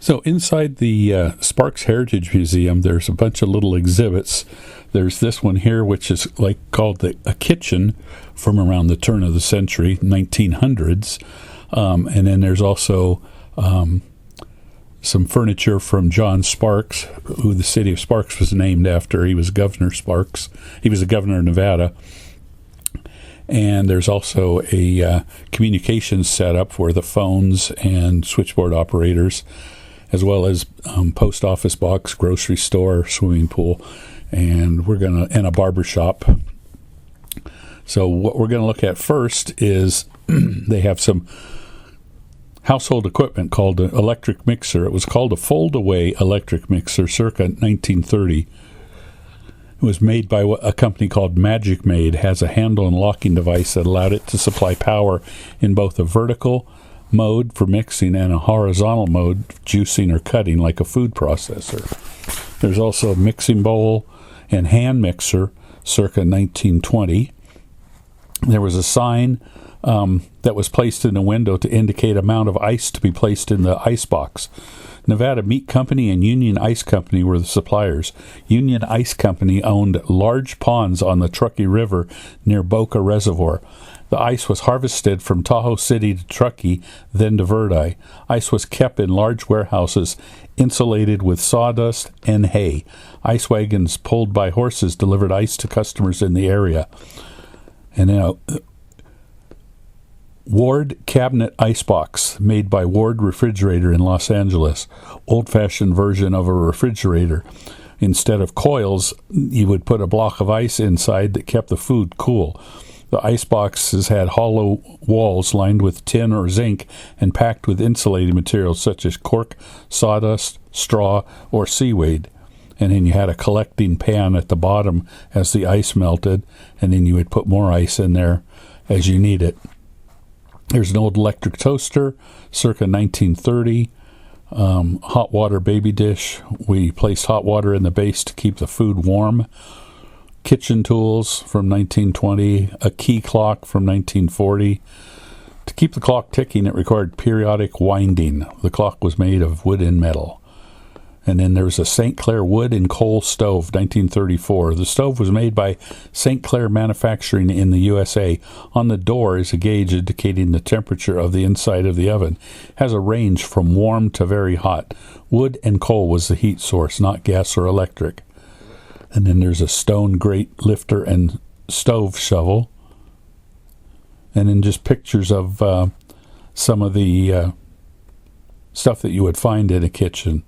So inside the Sparks Heritage Museum, there's a bunch of little exhibits. There's this one here, which is called a kitchen from around the turn of the century, 1900s. And then there's also some furniture from John Sparks, who the city of Sparks was named after. He was Governor Sparks. He was the governor of Nevada. And there's also a communications setup for the phones and switchboard operators, as well as post office box, grocery store, swimming pool, and a barber shop. So what we're gonna look at first is they have some household equipment called an electric mixer. It was called a fold-away electric mixer circa 1930. It was made by a company called Magic Maid. It has a handle and locking device that allowed it to supply power in both a vertical mode for mixing and a horizontal mode, juicing or cutting like a food processor. There's also a mixing bowl and hand mixer circa 1920. There was a sign that was placed in the window to indicate amount of ice to be placed in the ice box. Nevada Meat Company and Union Ice Company were the suppliers. Union Ice Company owned large ponds on the Truckee River near Boca Reservoir. The ice was harvested from Tahoe City to Truckee, then to Verdi. Ice was kept in large warehouses, insulated with sawdust and hay. Ice wagons pulled by horses delivered ice to customers in the area. And Ward Cabinet Icebox, made by Ward Refrigerator in Los Angeles. Old-fashioned version of a refrigerator. Instead of coils, you would put a block of ice inside that kept the food cool. The ice boxes had hollow walls lined with tin or zinc and packed with insulating materials such as cork, sawdust, straw, or seaweed. And then you had a collecting pan at the bottom as the ice melted, and then you would put more ice in there as you need it. There's an old electric toaster, circa 1930. Hot water baby dish. We placed hot water in the base to keep the food warm. Kitchen tools from 1920, a key clock from 1940. To keep the clock ticking, it required periodic winding. The clock was made of wood and metal. And then there's a St. Clair wood and coal stove, 1934. The stove was made by St. Clair Manufacturing in the USA. On the door is a gauge indicating the temperature of the inside of the oven. It has a range from warm to very hot. Wood and coal was the heat source, not gas or electric. And then there's a stone grate lifter and stove shovel. And then just pictures of some of the stuff that you would find in a kitchen.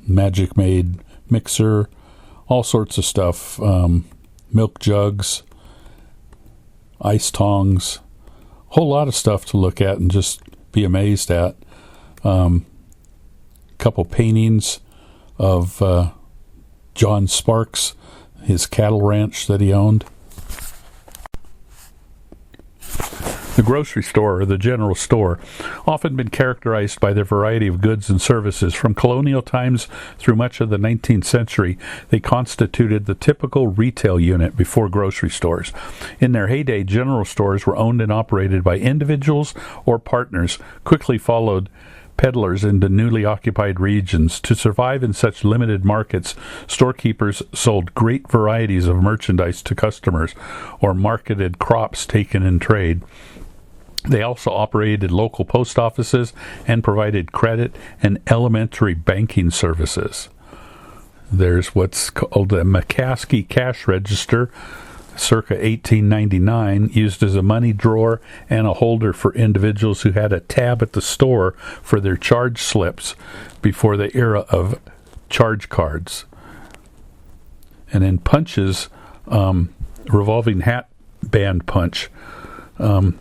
Magic Maid mixer, all sorts of stuff. Milk jugs, ice tongs, a whole lot of stuff to look at and just be amazed at. Couple paintings of John Sparks, his cattle ranch that he owned. The grocery store, or the general store, often been characterized by their variety of goods and services. From colonial times through much of the 19th century, they constituted the typical retail unit before grocery stores. In their heyday, general stores were owned and operated by individuals or partners, quickly followed peddlers into newly occupied regions. To survive in such limited markets, storekeepers sold great varieties of merchandise to customers or marketed crops taken in trade. They also operated local post offices and provided credit and elementary banking services. There's what's called a McCaskey cash register, circa 1899, used as a money drawer and a holder for individuals who had a tab at the store for their charge slips before the era of charge cards. And then punches, revolving hat band punch,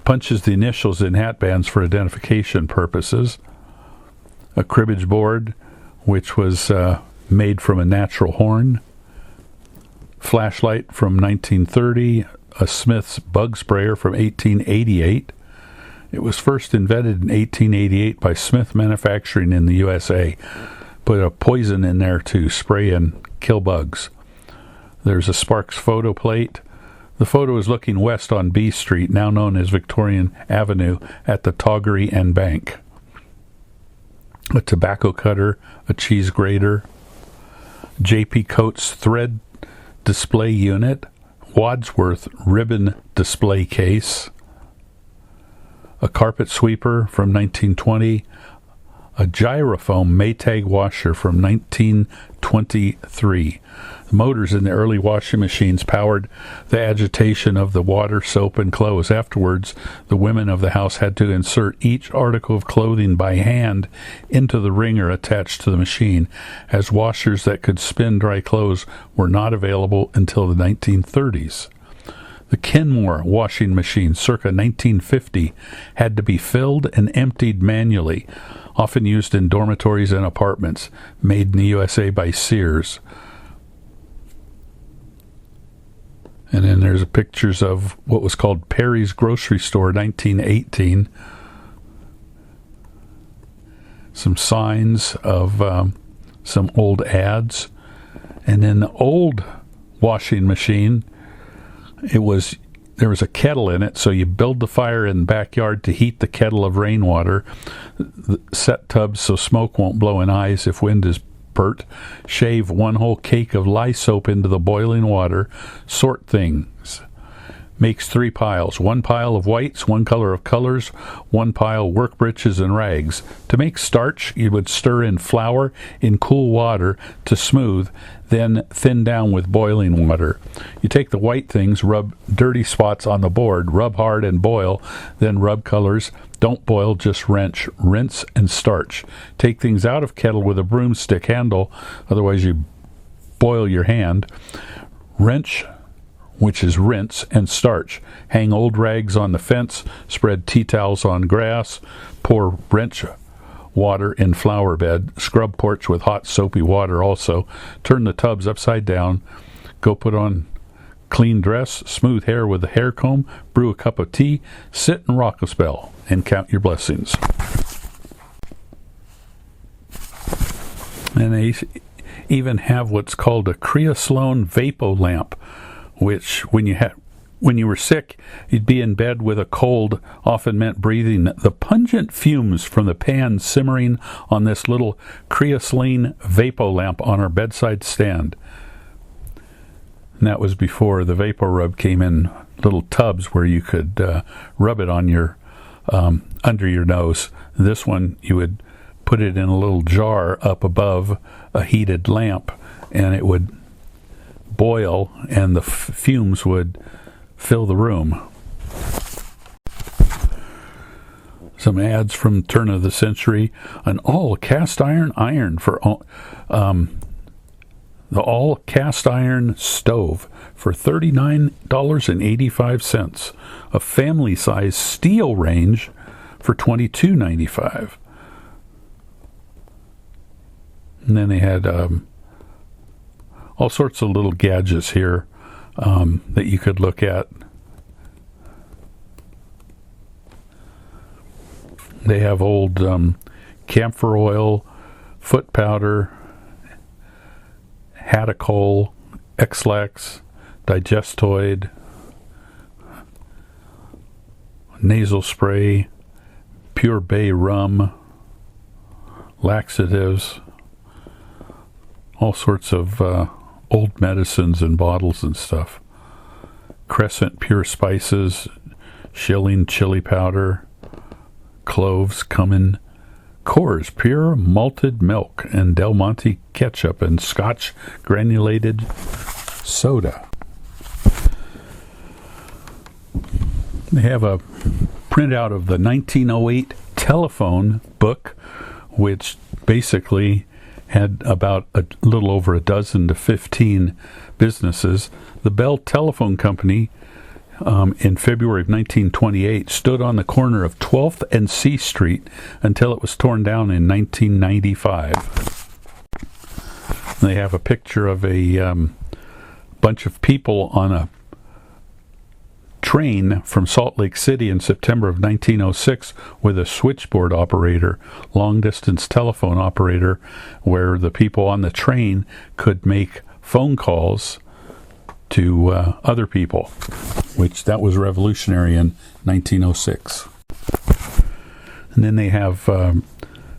punches the initials in hat bands for identification purposes. A cribbage board, which was made from a natural horn. Flashlight from 1930. A Smith's bug sprayer from 1888. It was first invented in 1888 by Smith Manufacturing in the USA. Put a poison in there to spray and kill bugs. There's a Sparks photo plate. The photo is looking west on B Street, now known as Victorian Avenue, at the Toggery and Bank. a tobacco cutter, a cheese grater, J.P. Coates thread display unit, Wadsworth ribbon display case, a carpet sweeper from 1920, a gyrofoam Maytag washer from 1923. The motors in the early washing machines powered the agitation of the water, soap, and clothes. Afterwards, the women of the house had to insert each article of clothing by hand into the wringer attached to the machine, as washers that could spin dry clothes were not available until the 1930s. The Kenmore washing machine, circa 1950, had to be filled and emptied manually, often used in dormitories and apartments, made in the USA by Sears. And then there's pictures of what was called Perry's Grocery Store, 1918. Some signs of some old ads. And then the old washing machine, there was a kettle in it, so you build the fire in the backyard to heat the kettle of rainwater, set tubs so smoke won't blow in eyes if wind is pert, shave one whole cake of lye soap into the boiling water, sort things. Makes 3 piles, 1 pile of whites, 1 color of colors, 1 pile work breeches and rags. To make starch, you would stir in flour in cool water to smooth, then thin down with boiling water. You take the white things, rub dirty spots on the board, rub hard and boil, then rub colors. Don't boil, just wrench, rinse, and starch. Take things out of kettle with a broomstick handle, otherwise you boil your hand. Wrench, which is rinse, and starch. Hang old rags on the fence, spread tea towels on grass, pour wrench water in flower bed, scrub porch with hot soapy water also, turn the tubs upside down, go put on clean dress, smooth hair with a hair comb, brew a cup of tea, sit and rock a spell, and count your blessings. And they even have what's called a creosote vapo lamp, which when you were sick, you'd be in bed with a cold, often meant breathing the pungent fumes from the pan simmering on this little creosote vapo lamp on our bedside stand. And that was before the Vapor Rub came in little tubs where you could rub it on your under your nose. This one, you would put it in a little jar up above a heated lamp, and it would boil, and the fumes would fill the room. Some ads from turn of the century: an all cast iron for the all cast iron stove for $39.85, a family size steel range for $22.95. And then they had all sorts of little gadgets here that you could look at. They have old camphor oil, foot powder, Hatticol, X-Lax, Digestoid, nasal spray, Pure Bay rum, laxatives, all sorts of old medicines and bottles and stuff. Crescent pure spices, shilling chili powder, cloves, cumin, Coors pure malted milk, and Del Monte ketchup, and Scotch granulated soda. They have a printout of the 1908 telephone book, which basically had about a little over a dozen to 15 businesses. The Bell Telephone Company, in February of 1928, stood on the corner of 12th and C Street until it was torn down in 1995. They have a picture of a bunch of people on a train from Salt Lake City in September of 1906 with a switchboard operator, long-distance telephone operator, where the people on the train could make phone calls to other people, which that was revolutionary in 1906. And then they have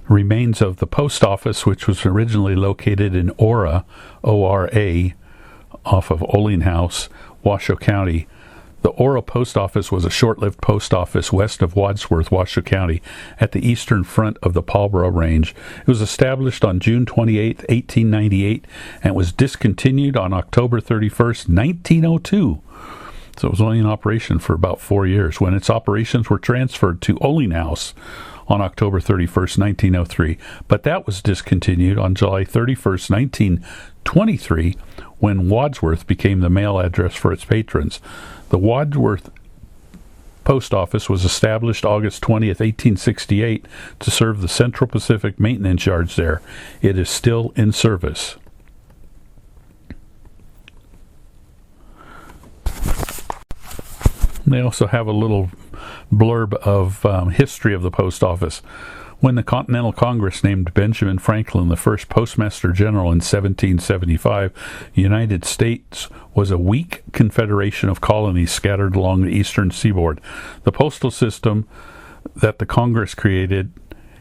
Remains of the post office, which was originally located in Ora, O-R-A, off of Oling House, Washoe County. The Ora Post Office was a short-lived post office west of Wadsworth, Washoe County, at the eastern front of the Marlborough Range. It was established on June 28, 1898, and was discontinued on October 31st, 1902. So it was only in operation for about 4 years, when its operations were transferred to Oling House on October 31st, 1903. But that was discontinued on July 31st, 1923, when Wadsworth became the mail address for its patrons. The Wadsworth Post Office was established August 20th, 1868, to serve the Central Pacific Maintenance Yards there. It is still in service. They also have a little blurb of history of the post office. When the Continental Congress named Benjamin Franklin the first Postmaster General in 1775, the United States was a weak confederation of colonies scattered along the eastern seaboard. The postal system that the Congress created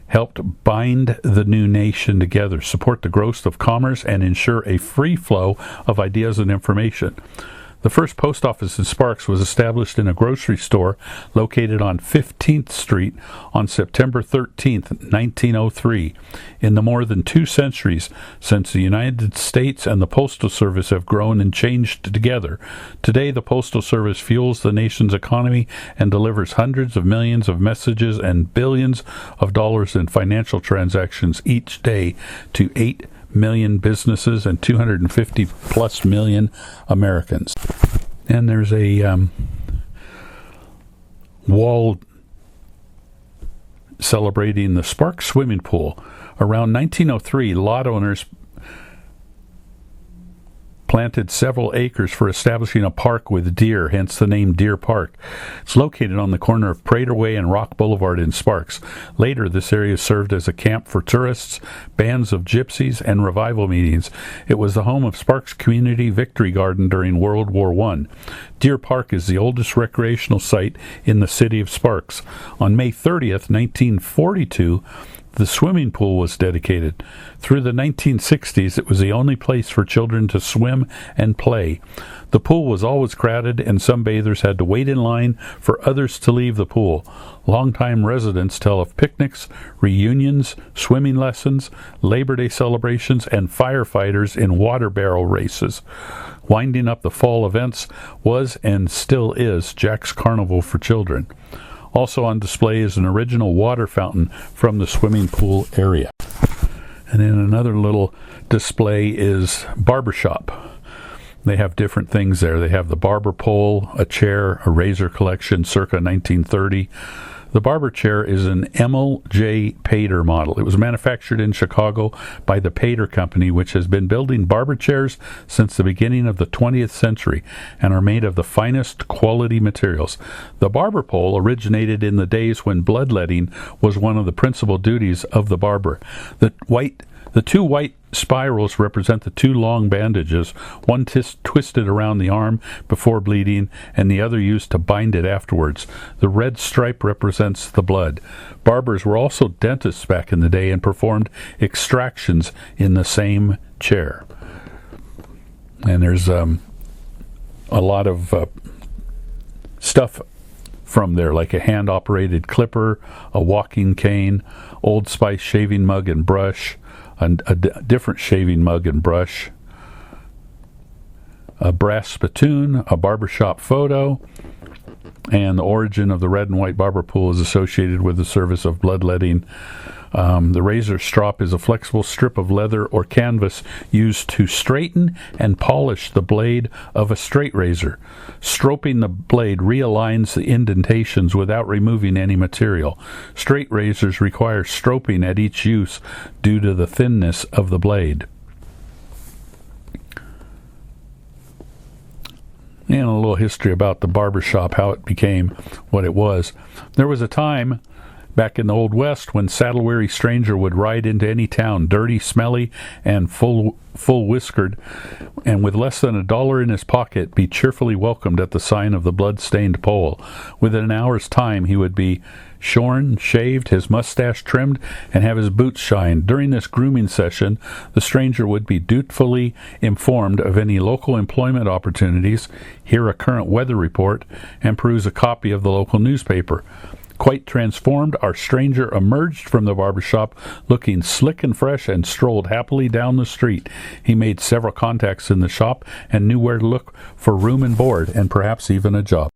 helped bind the new nation together, support the growth of commerce, and ensure a free flow of ideas and information. The first post office in Sparks was established in a grocery store located on 15th Street on September 13th, 1903. In the more than 2 centuries since, the United States and the Postal Service have grown and changed together. Today, the Postal Service fuels the nation's economy and delivers hundreds of millions of messages and billions of dollars in financial transactions each day to 8 million businesses and 250 plus million Americans. And there's a wall celebrating the Sparks swimming pool. Around 1903, lot owners planted several acres for establishing a park with deer, hence the name Deer Park. It's located on the corner of Prater Way and Rock Boulevard in Sparks. Later, this area served as a camp for tourists, bands of gypsies, and revival meetings. It was the home of Sparks Community Victory Garden during World War I. Deer Park is the oldest recreational site in the city of Sparks. On May 30th, 1942, the swimming pool was dedicated. Through the 1960s, it was the only place for children to swim and play. The pool was always crowded, and some bathers had to wait in line for others to leave the pool. Longtime residents tell of picnics, reunions, swimming lessons, Labor Day celebrations, and firefighters in water barrel races. Winding up the fall events was and still is Jack's Carnival for children. Also on display is an original water fountain from the swimming pool area. And then another little display is barbershop. They have different things there. They have the barber pole, a chair, a razor collection circa 1930. The barber chair is an Emil J. Pater model. It was manufactured in Chicago by the Pater Company, which has been building barber chairs since the beginning of the 20th century and are made of the finest quality materials. The barber pole originated in the days when bloodletting was one of the principal duties of the barber. The two white spirals represent the 2 long bandages, one twisted around the arm before bleeding and the other used to bind it afterwards. The red stripe represents the blood. Barbers were also dentists back in the day and performed extractions in the same chair. And there's a lot of stuff from there, like a hand-operated clipper, a walking cane, Old Spice shaving mug and brush, a different shaving mug and brush, a brass spittoon, a barbershop photo, and the origin of the red and white barber pool is associated with the service of bloodletting. The razor strop is a flexible strip of leather or canvas used to straighten and polish the blade of a straight razor. Stropping the blade realigns the indentations without removing any material. Straight razors require stropping at each use due to the thinness of the blade. And a little history about the barbershop, how it became what it was. There was a time back in the Old West when saddle-weary stranger would ride into any town, dirty, smelly, and full whiskered, and with less than $1 in his pocket, be cheerfully welcomed at the sign of the blood-stained pole. Within an hour's time, he would be shorn, shaved, his mustache trimmed, and have his boots shined. During this grooming session, the stranger would be dutifully informed of any local employment opportunities, hear a current weather report, and peruse a copy of the local newspaper. Quite transformed, our stranger emerged from the barber shop looking slick and fresh and strolled happily down the street. He made several contacts in the shop and knew where to look for room and board and perhaps even a job.